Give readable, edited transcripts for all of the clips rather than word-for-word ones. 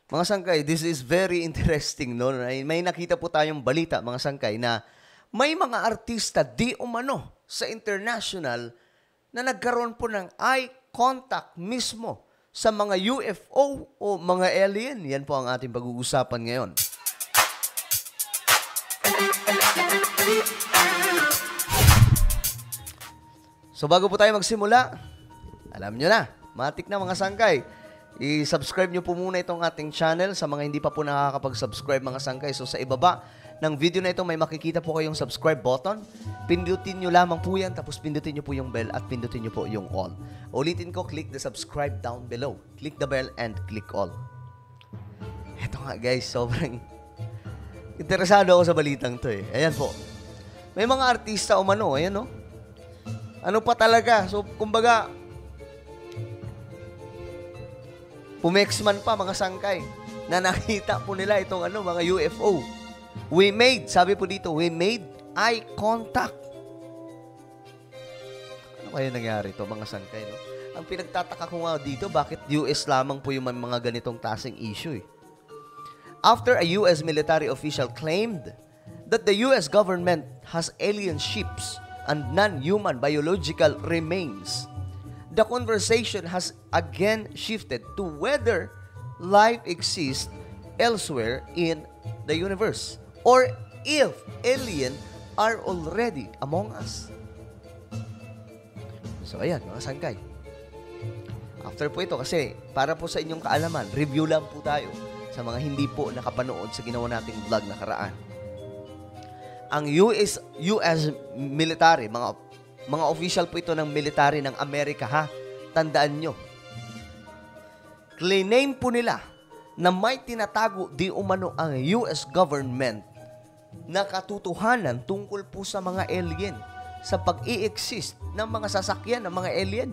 Mga sangkay, this is very interesting, no? May nakita po tayong balita, mga sangkay, na may mga artista di umano sa international na nagkaroon po ng eye contact mismo sa mga UFO o mga alien. Yan po ang ating pag-uusapan ngayon. So bago po tayo magsimula, alam nyo na, matik na mga sangkay. I-subscribe nyo po muna itong ating channel sa mga hindi pa po nakakapag-subscribe mga sangkay. So sa ibaba ng video na ito may makikita po kayong subscribe button. Pindutin nyo lamang po yan, tapos pindutin nyo po yung bell at pindutin nyo po yung all. Ulitin ko, click the subscribe down below. Click the bell and click all. Ito nga guys, sobrang interesado ako sa balitang to eh. Ayan po. May mga artista umano, ayan no. Ano pa talaga? So kumbaga, pumexman pa mga sangkay na nakita po nila itong mga UFO. Sabi po dito, we made eye contact. Ano kaya nangyari ito mga sangkay, no? Ang pinagtataka ko nga dito, bakit US lamang po yung mga ganitong taseng issue eh. After a US military official claimed that the US government has alien ships and non-human biological remains, the conversation has again shifted to whether life exists elsewhere in the universe or if aliens are already among us. So ayan mga sangkay. After po ito, kasi para po sa inyong kaalaman, review lang po tayo sa mga hindi po nakapanood sa ginawa nating vlog nakaraan. Ang US military, mga official po ito ng military ng Amerika ha. Tandaan nyo. Claim po nila na may tinatago di umano ang US government na katotohanan tungkol po sa mga alien, sa pag-i-exist ng mga sasakyan ng mga alien.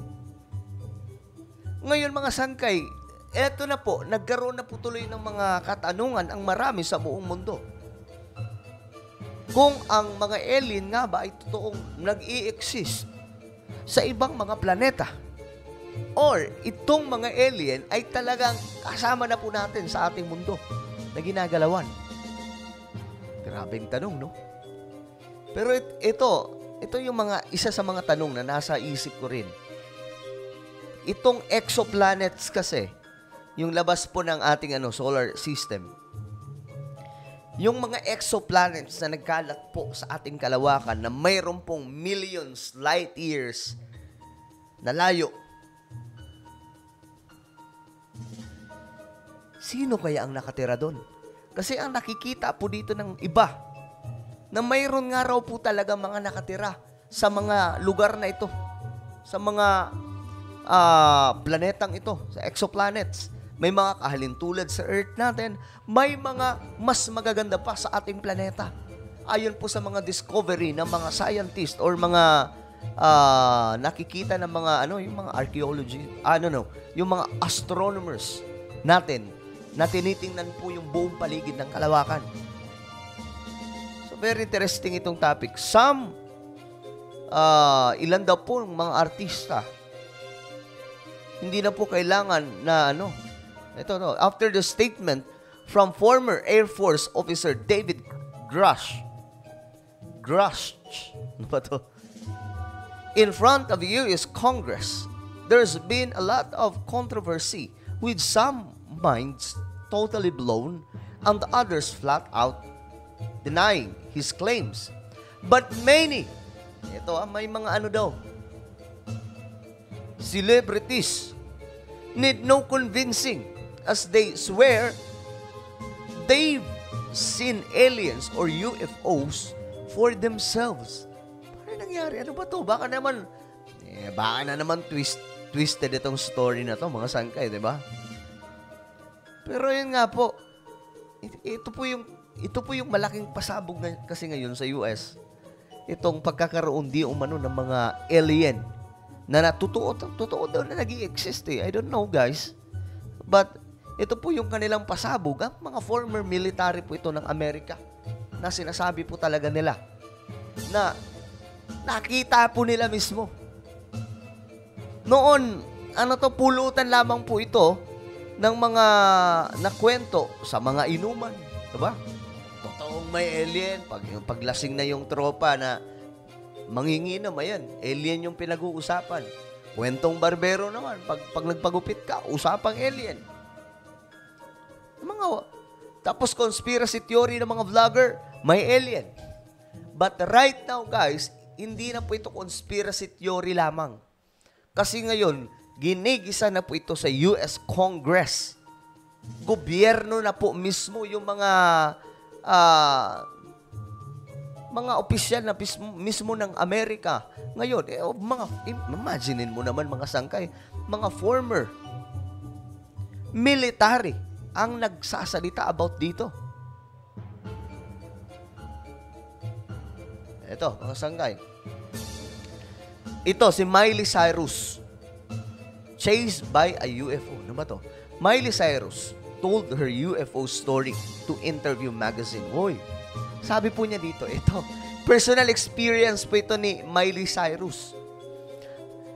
Ngayon mga sangkay, eto na po, nagkaroon na po tuloy ng mga katanungan ang marami sa buong mundo. Kung ang mga alien nga ba ay totoong nag-i-exist sa ibang mga planeta, or itong mga alien ay talagang kasama na po natin sa ating mundo na ginagalawan. Grabeng tanong, no? Pero ito yung isa sa mga tanong na nasa isip ko rin. Itong exoplanets kasi, yung labas po ng ating solar system, yung mga exoplanets na nagkalat po sa ating kalawakan na mayroon pong millions light years na layo. Sino kaya ang nakatira doon? Kasi ang nakikita po dito ng iba na mayroon nga raw po talaga mga nakatira sa mga lugar na ito, sa mga planetang ito, sa exoplanets. May mga kahalintulad sa Earth natin, may mga mas magaganda pa sa ating planeta. Ayon po sa mga discovery ng mga scientist or mga nakikita ng mga yung mga archaeology, yung mga astronomers natin na tinitingnan po yung buong paligid ng kalawakan. So very interesting itong topic. Ilan daw po ng mga artista, hindi na po kailangan na after the statement from former Air Force officer David Grush, ano ba to? In front of the U.S. Congress, there's been a lot of controversy with some minds totally blown and others flat out denying his claims. But many, may mga celebrities need no convincing as they swear they've seen aliens or UFOs for themselves. Paano nangyari? Ano ba to? Baka na naman twisted itong story na to, mga sangkay, di ba? Pero yun nga po, ito po yung malaking pasabog kasi ngayon sa US. Itong pagkakaroon di umano ng mga alien na totoo daw na nag-i-exist eh. I don't know guys. But ito po yung kanilang pasabog, mga former military po ito ng Amerika na sinasabi po talaga nila na nakita po nila mismo. Noon, pulutan lamang po ito ng mga nakwento sa mga inuman. Diba? Totoong may alien. Paglasing na yung tropa na manginginom, ayan, alien yung pinag-uusapan. Kwentong barbero naman, pag nagpagupit ka, usapang alien. Tapos conspiracy theory ng mga vlogger, may alien. But right now, guys, hindi na po ito conspiracy theory lamang. Kasi ngayon, ginigisa na po ito sa US Congress. Gobyerno na po mismo yung mga opisyal na mismo ng Amerika. Ngayon, imaginein mo naman mga sangkay, mga former military ang nagsasalita about dito. Ito, mga sangkay. Ito, si Miley Cyrus. Chased by a UFO. Ano ba to? Miley Cyrus told her UFO story to Interview Magazine. Hoy, sabi po niya dito, ito, personal experience po ito ni Miley Cyrus.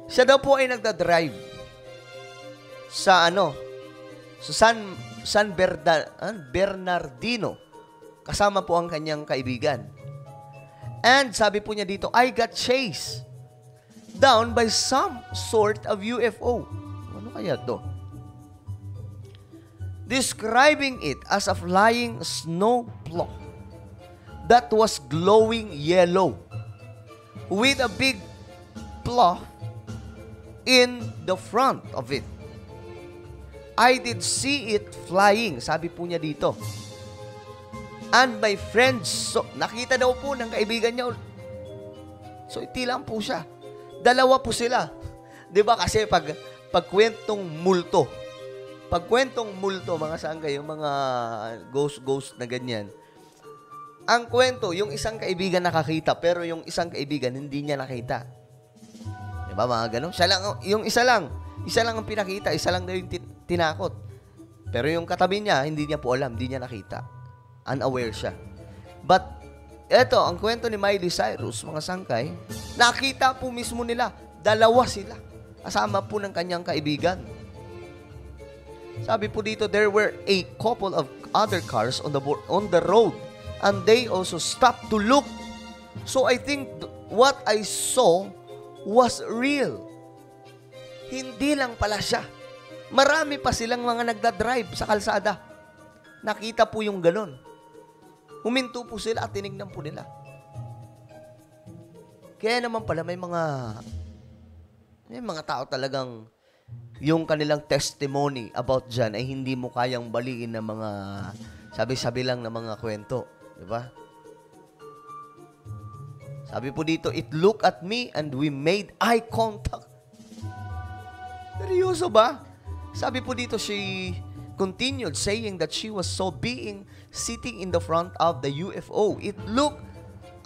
Siya daw po ay nagdadrive sa San Bernardino. Kasama po ang kanyang kaibigan. And sabi po niya dito, I got chased down by some sort of UFO. Ano kaya to? Describing it as a flying snowplow that was glowing yellow with a big plow in the front of it. I did see it flying, sabi po niya dito. And my friends, nakita daw po ng kaibigan niya. So, itilang po siya. Dalawa po sila. 'Di ba kasi pag kwentong multo, mga saan kayo, mga ghost na ganyan. Ang kwento, yung isang kaibigan nakakita, pero yung isang kaibigan hindi niya nakita. 'Di ba mga ganun? Yung isa lang ang pinakita, isa lang daw yung tinakot. Pero yung katabi niya, hindi niya po alam, hindi niya nakita. Unaware siya. But eto, ang kwento ni Miley Cyrus, mga sangkay, nakita po mismo nila, dalawa sila, kasama po ng kanyang kaibigan. Sabi po dito, there were a couple of other cars on the road, and they also stopped to look. So I think what I saw was real. Hindi lang pala siya. Marami pa silang mga nagdadrive sa kalsada. Nakita po yung ganon. Huminto po sila at tinignan po nila. Kaya naman pala may mga tao talagang yung kanilang testimony about dyan ay hindi mo kayang baliin ng mga sabi-sabi lang na mga kwento. Diba? Sabi po dito, it looked at me and we made eye contact. Seryoso ba? Sabi po dito, she continued saying that she was being sitting in the front of the UFO. It looked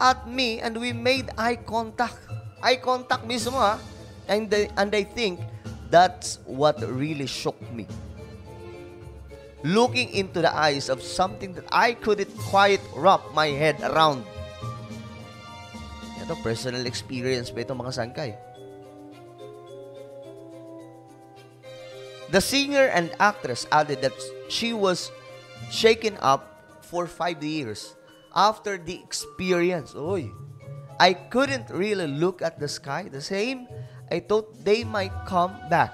at me and we made eye contact. Eye contact mismo ha. And I think that's what really shook me. Looking into the eyes of something that I couldn't quite wrap my head around. Ito, personal experience pa ito mga sangkay. The singer and actress added that she was shaken up for 5 years after the experience. Oy, I couldn't really look at the sky the same. I thought they might come back.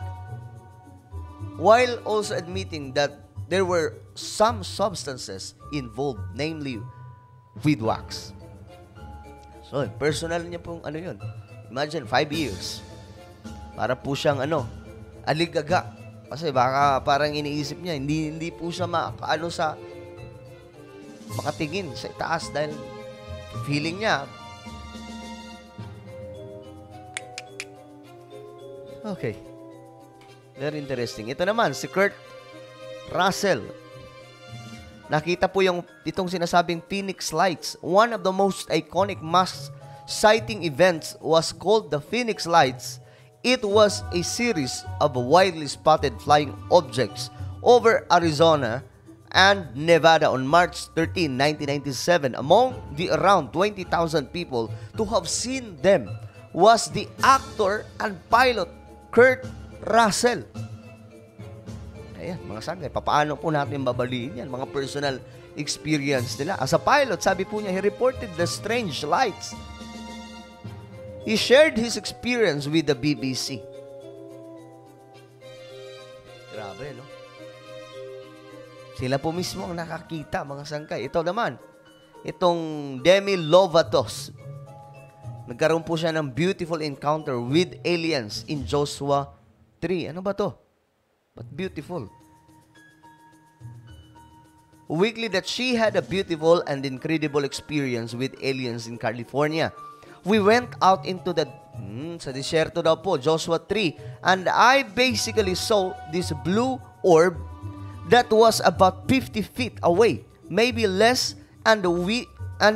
While also admitting that there were some substances involved, namely weed wax. So, personal niya pong yun. Imagine, 5 years. Para po siyang aligaga. Kasi baka parang iniisip niya, hindi po siya makatingin sa itaas dahil feeling niya. Okay. Very interesting. Ito naman, si Kurt Russell. Nakita po itong sinasabing Phoenix Lights. One of the most iconic mass sighting events was called the Phoenix Lights. It was a series of widely spotted flying objects over Arizona and Nevada on March 13, 1997. Among the around 20,000 people to have seen them was the actor and pilot Kurt Russell. Ayan, mga sangkay, papaano po natin babaliin yan? Mga personal experience nila. As a pilot, sabi po niya, he reported the strange lights. He shared his experience with the BBC. Grabe, no? Sila po mismo ang nakakita, mga sangkay. Ito naman, itong Demi Lovatos. Nagkaroon po siya ng beautiful encounter with aliens in Joshua 3. Ano ba to? But beautiful. Weekly that she had a beautiful and incredible experience with aliens in California. We went out into the sa disyerto daw po, Joshua 3, and I basically saw this blue orb that was about 50 feet away, maybe less, and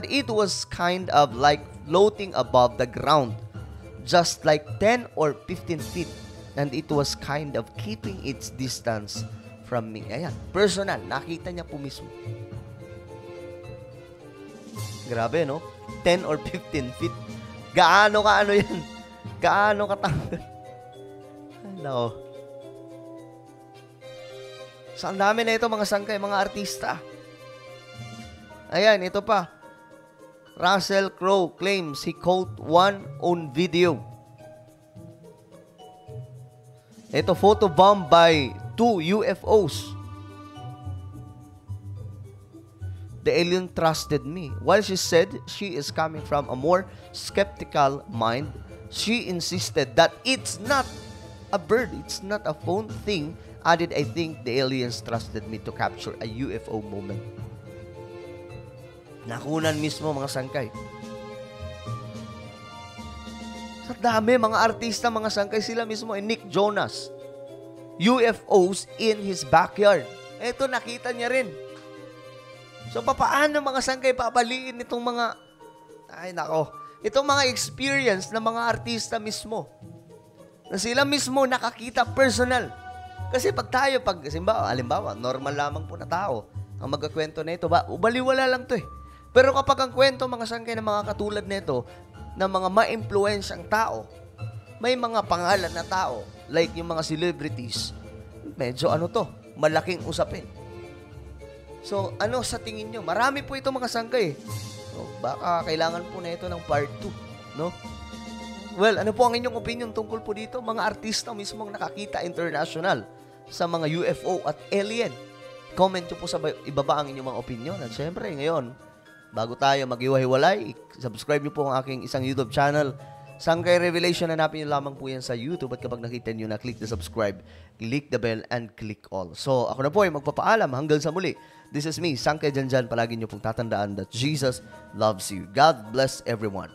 it was kind of like floating above the ground, just like 10 or 15 feet, and it was kind of keeping its distance from me. Ayan, personal, nakita niya po mismo. Grabe, no? 10 or 15 feet. Gaano ka ano yan? Gaano katanggal? Hello. So, ang dami na ito, mga sangkay, mga artista. Ayan, ito pa. Russell Crowe claims he caught one on video. Ito, photobomb by 2 UFOs. The alien trusted me. While she said she is coming from a more skeptical mind, she insisted that it's not a bird, it's not a phone thing. Added, I think the aliens trusted me to capture a UFO moment. Nakunan mismo, mga sangkay. Sa dami, mga artista, mga sangkay, sila mismo, Nick Jonas. UFOs in his backyard. Ito, nakita niya rin. So, papaano, mga sangkay, papaliin itong mga, ay nako, itong mga experience ng mga artista mismo. Na sila mismo nakakita personal. Kasi pag tayo, halimbawa, normal lamang po na tao, ang magkakwento na ito, baliwala lang to eh. Pero kapag ang kwento, mga sangkay, ng mga katulad nito, ng mga ma-influensyang tao, may mga pangalan na tao, like yung mga celebrities, medyo malaking usapin. So, ano sa tingin nyo? Marami po ito, mga sangkay. So, baka kailangan po na ito ng part 2, no? Well, ano po ang inyong opinion tungkol po dito? Mga artista mismong nakakita international sa mga UFO at alien. Comment nyo po sa ibaba ang inyong mga opinion. At syempre, ngayon, bago tayo mag-iwahiwalay, subscribe nyo po ang aking isang YouTube channel, Sangkay Revelation. Hanapin nyo lamang po yan sa YouTube at kapag nakita nyo na, click the subscribe, click the bell, and click all. So, ako na po ay magpapaalam hanggang sa muli. This is me, Sangkay Janjan. Palagi nyo pong tatandaan that Jesus loves you. God bless everyone.